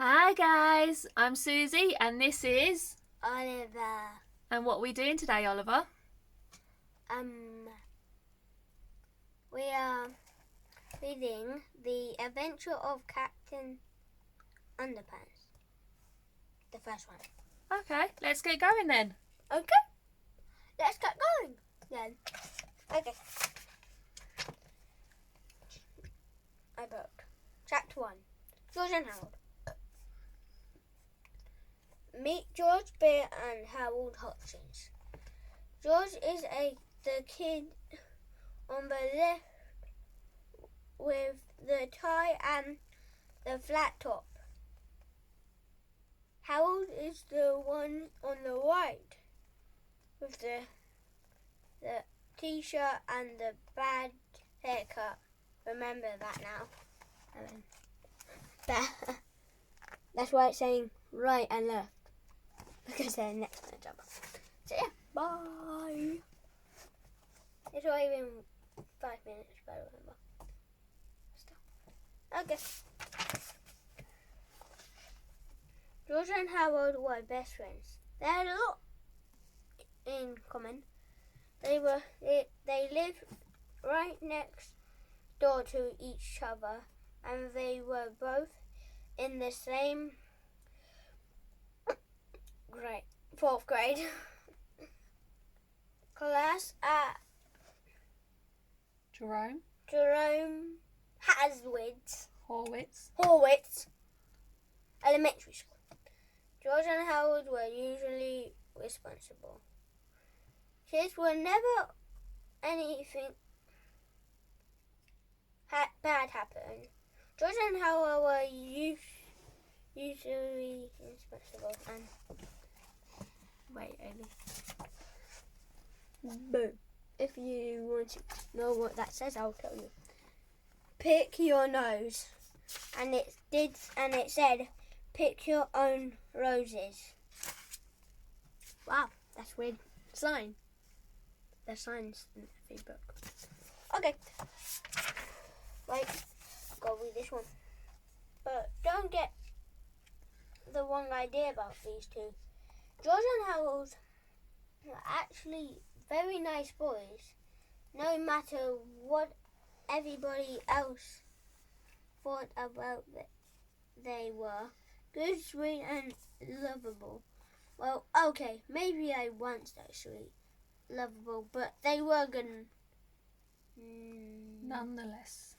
Hi guys, I'm Susie and this is... Oliver. And what are we doing today, Oliver? We are reading The Adventure of Captain Underpants. The first one. Okay, let's get going then. Okay, let's get going then. Okay. I book. Chapter 1. George and Harold. Meet George, Bear and Harold Hutchins. George is the kid on the left with the tie and the flat top. Harold is the one on the right with the t-shirt and the bad haircut. Remember that now. That's why it's saying right and left, because they're next to each other. So yeah, bye. It's not even 5 minutes, but I remember. Okay. George and Harold were best friends. They had a lot in common. They lived right next door to each other, and they were both in the same grade, 4th grade class at Jerome Horwitz Elementary School. George and Harold were usually responsible. Kids were never anything bad happened. George and Harold were usually responsible and Wait, Amy. boom. If you want to know what that says, I'll tell you. Pick your nose, and it said, pick your own roses. Wow, that's weird. Sign. There's signs in every book. Okay. Wait, go read this one. But don't get the wrong idea about these two. George and Harold are actually very nice boys, no matter what everybody else thought about they were. Good, sweet, and lovable. Well, okay, maybe I once so sweet, lovable, but they were good. Nonetheless.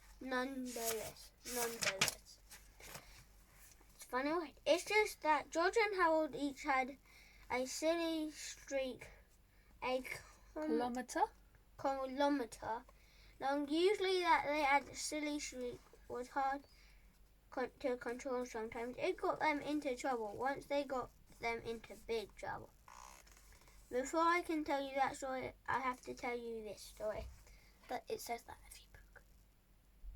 It's funny, right? It's just that George and Harold each had a silly streak, a Kilometre? kilometre long. Usually that they had a silly streak was hard to control sometimes. It got them into trouble. Once they got them into big trouble. Before I can tell you that story, I have to tell you this story. But it says that every book.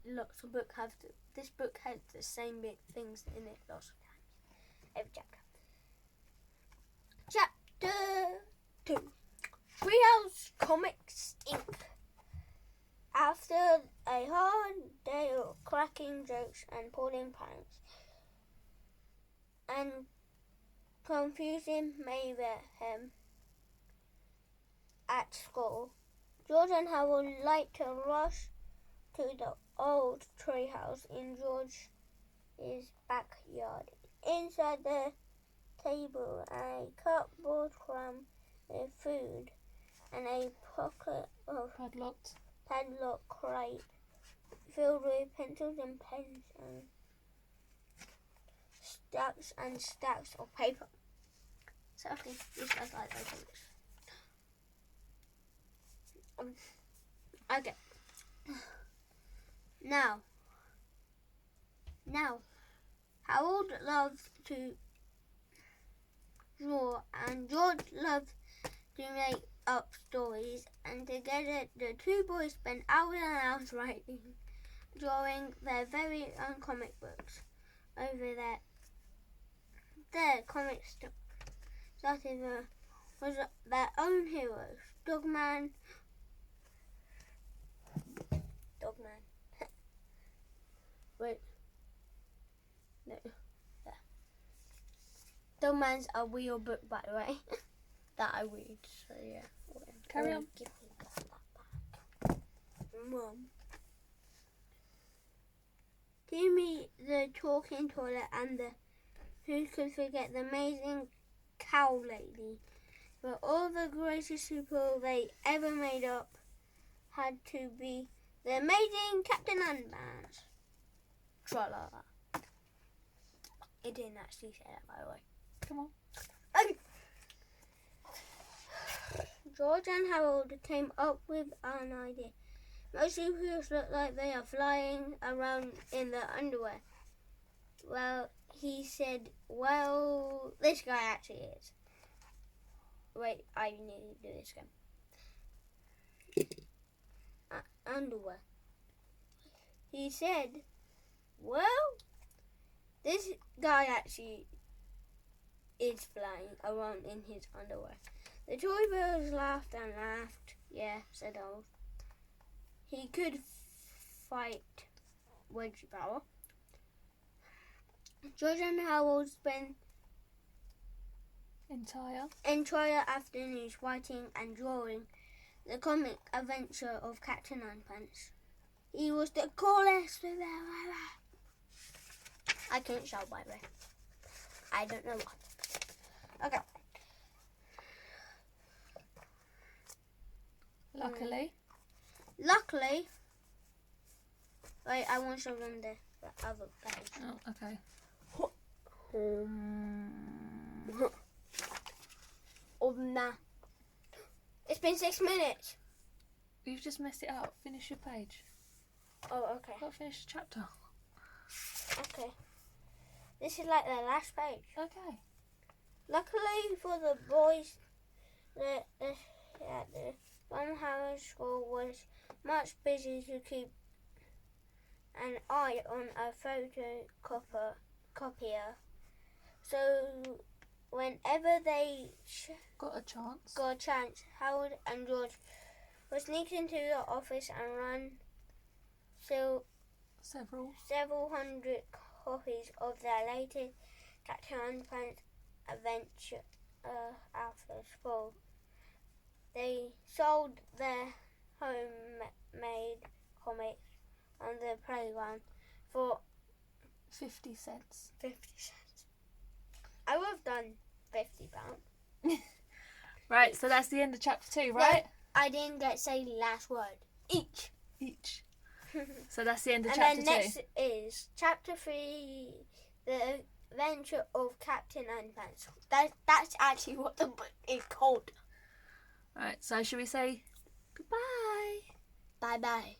Lots of books have this book has the same big things in it lots of times. Every chapter. Chapter 2. Treehouse Comics Inc. After a hard day of cracking jokes and pulling pranks and confusing mayhem at school, George and Harold like to rush to the old treehouse in George's backyard. Inside the table, a cupboard crammed with food and a pocket of padlock crate filled with pencils and pens and stacks of paper. So I think these guys like those things. Okay. Now, Harold loves to draw and George loves to make up stories, and together the two boys spend hours and hours writing, drawing their very own comic books. Over their comics started was their own heroes. Dogman. Wait. No. There. Underpants a real book, by the way, that I read. So yeah. Carry on. Give me that back. Mum. Give me the talking toilet and the who could forget the amazing cow lady. But all the greatest people they ever made up had to be the amazing Captain Underpants. Tra-la. It didn't actually say that, by the way. Come on. George and Harold came up with an idea. Most superheroes look like they are flying around in their underwear. Well, he said, well, this guy actually is. Wait, I need to do this again. Underwear. He said, well, this guy actually is flying around in his underwear. The toy bears laughed and laughed. Yeah, said Old. He could fight wedge power. George and Harold spent entire afternoons writing and drawing the comic adventure of Captain Underpants. He was the coolest. I couldn't shout, by the way. I don't know why. Okay. Luckily. Wait, I want to show them the other page. Oh, okay. Nah. It's been 6 minutes. You've just messed it up. Finish your page. Oh, okay. I'll finish the chapter. Okay. This is like the last page. Okay. Luckily for the boys, the Farmhouse School was much busy to keep an eye on a photocopier. So whenever they got a chance, Howard and George would sneak into the office and run several hundred copies of their latest Captain Underpants adventure after school. They sold their homemade comics on the playground for 50 cents. 50 cents. I would have done £50. Right, so that's the end of chapter 2, right? No, I didn't get to say the last word. Each. So that's the end of and chapter 2. And then next is chapter 3, the adventure of Captain Underpants. That's actually what the book is called. Right, so should we say goodbye? Bye-bye.